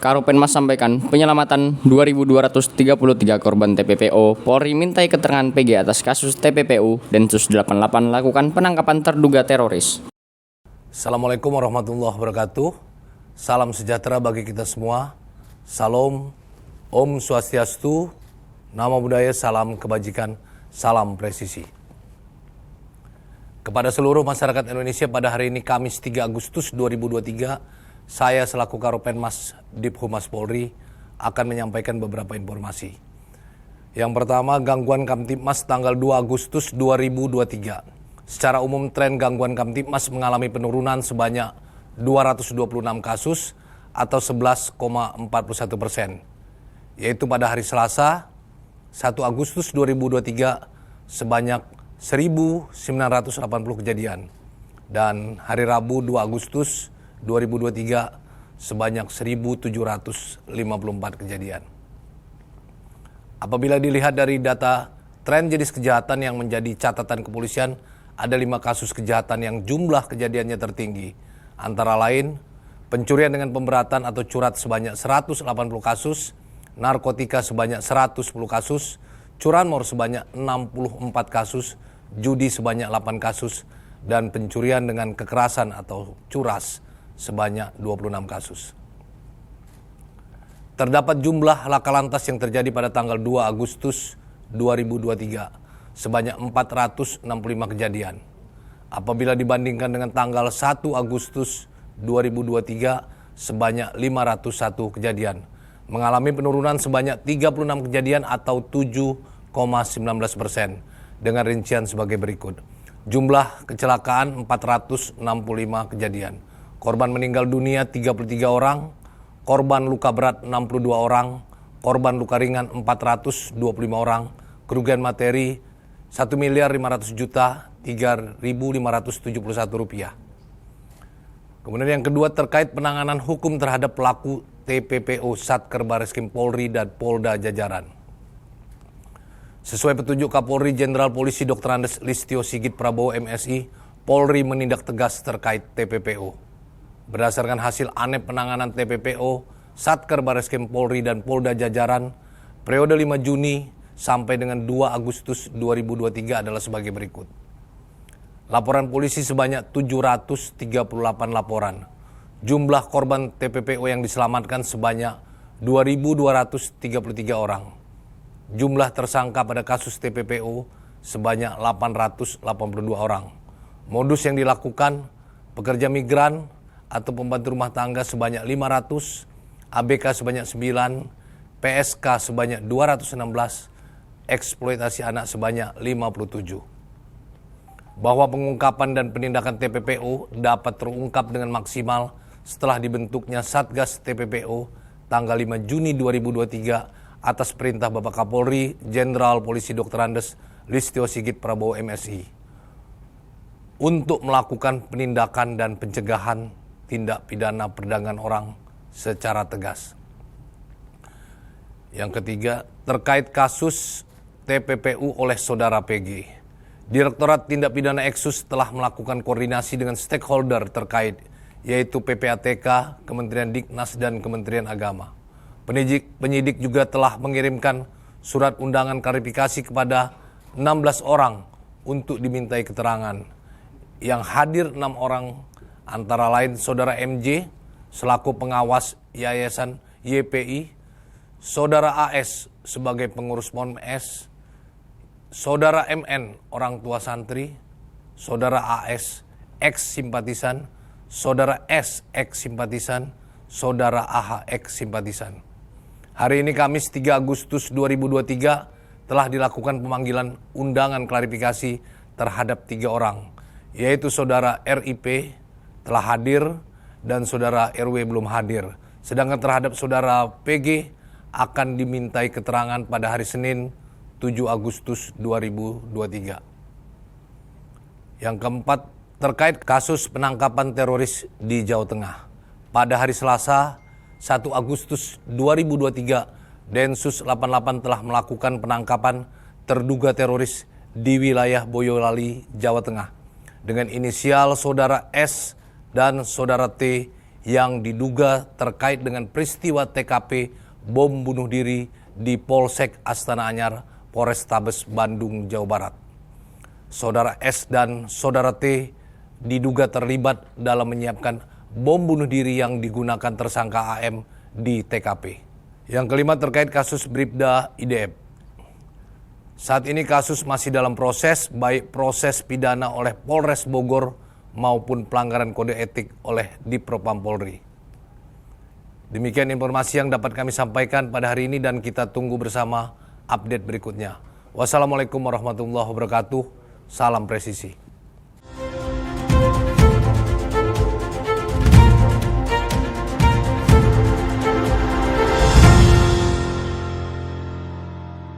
Karopenmas sampaikan penyelamatan 2.233 korban TPPO. Polri mintai keterangan PG atas kasus TPPU. Densus 88 lakukan penangkapan terduga teroris. Assalamualaikum warahmatullahi wabarakatuh. Salam sejahtera bagi kita semua. Salam, Om Swastiastu, Namo Buddhaya, salam kebajikan, salam presisi. Kepada seluruh masyarakat Indonesia pada hari ini Kamis 3 Agustus 2023, saya selaku Karopenmas Diphumas Polri akan menyampaikan beberapa informasi. Yang pertama, gangguan Kamtibmas tanggal 2 Agustus 2023. Secara umum tren gangguan Kamtibmas mengalami penurunan sebanyak 226 kasus atau 11,41%. Yaitu pada hari Selasa 1 Agustus 2023 sebanyak 1.980 kejadian. Dan hari Rabu 2 Agustus 2023 sebanyak 1.754 kejadian. Apabila dilihat dari data tren jenis kejahatan yang menjadi catatan kepolisian, ada 5 kasus kejahatan yang jumlah kejadiannya tertinggi. Antara lain, pencurian dengan pemberatan atau curat sebanyak 180 kasus, narkotika sebanyak 110 kasus, curanmor sebanyak 64 kasus, judi sebanyak 8 kasus, dan pencurian dengan kekerasan atau curas sebanyak 26 kasus. Terdapat jumlah laka lantas yang terjadi pada tanggal 2 Agustus 2023 sebanyak 465 kejadian. Apabila dibandingkan dengan tanggal 1 Agustus 2023 sebanyak 501 kejadian, mengalami penurunan sebanyak 36 kejadian atau 7,19%. Dengan rincian sebagai berikut. Jumlah kecelakaan 465 kejadian. Korban meninggal dunia 33 orang, korban luka berat 62 orang, korban luka ringan 425 orang, kerugian materi 1.500.000.3.571 rupiah. Kemudian yang kedua terkait penanganan hukum terhadap pelaku TPPO Satker Bareskrim Polri dan Polda Jajaran. Sesuai petunjuk Kapolri Jenderal Polisi Dr. Andes Listio Sigit Prabowo MSI, Polri menindak tegas terkait TPPO. Berdasarkan hasil ANEP penanganan TPPO, Satker Bareskrim Polri dan Polda Jajaran, periode 5 Juni sampai dengan 2 Agustus 2023 adalah sebagai berikut. Laporan polisi sebanyak 738 laporan. Jumlah korban TPPO yang diselamatkan sebanyak 2.233 orang. Jumlah tersangka pada kasus TPPO sebanyak 882 orang. Modus yang dilakukan, pekerja migran atau pembantu rumah tangga sebanyak 500, ABK sebanyak 9, PSK sebanyak 216, eksploitasi anak sebanyak 57. Bahwa pengungkapan dan penindakan TPPO dapat terungkap dengan maksimal setelah dibentuknya Satgas TPPO tanggal 5 Juni 2023 atas perintah Bapak Kapolri Jenderal Polisi Dr. Andes Listio Sigit Prabowo MSI untuk melakukan penindakan dan pencegahan tindak pidana perdagangan orang secara tegas. Yang ketiga, terkait kasus TPPU oleh Saudara PG. Direktorat Tindak Pidana Eksus telah melakukan koordinasi dengan stakeholder terkait, yaitu PPATK, Kementerian Diknas, dan Kementerian Agama. Penyidik juga telah mengirimkan surat undangan klarifikasi kepada 16 orang untuk dimintai keterangan. Yang hadir 6 orang antara lain Saudara MJ selaku pengawas Yayasan YPI, Saudara AS sebagai pengurus PONMS, Saudara MN orang tua santri, Saudara AS ex simpatisan, Saudara S ex simpatisan, Saudara AH ex simpatisan. Hari ini Kamis 3 Agustus 2023 telah dilakukan pemanggilan undangan klarifikasi terhadap 3 orang, yaitu Saudara RIP telah hadir dan Saudara RW belum hadir. Sedangkan terhadap Saudara PG akan dimintai keterangan pada hari Senin 7 Agustus 2023. Yang keempat, terkait kasus penangkapan teroris di Jawa Tengah. Pada hari Selasa 1 Agustus 2023, Densus 88 telah melakukan penangkapan terduga teroris di wilayah Boyolali, Jawa Tengah dengan inisial Saudara S dan Saudara T yang diduga terkait dengan peristiwa TKP bom bunuh diri di Polsek Astana Anyar, Polrestabes Bandung, Jawa Barat. Saudara S dan Saudara T diduga terlibat dalam menyiapkan bom bunuh diri yang digunakan tersangka AM di TKP. Yang kelima terkait kasus Bribda IDF. Saat ini kasus masih dalam proses, baik proses pidana oleh Polres Bogor maupun pelanggaran kode etik oleh Dipropam Polri. Demikian informasi yang dapat kami sampaikan pada hari ini dan kita tunggu bersama update berikutnya. Wassalamualaikum warahmatullahi wabarakatuh. Salam presisi.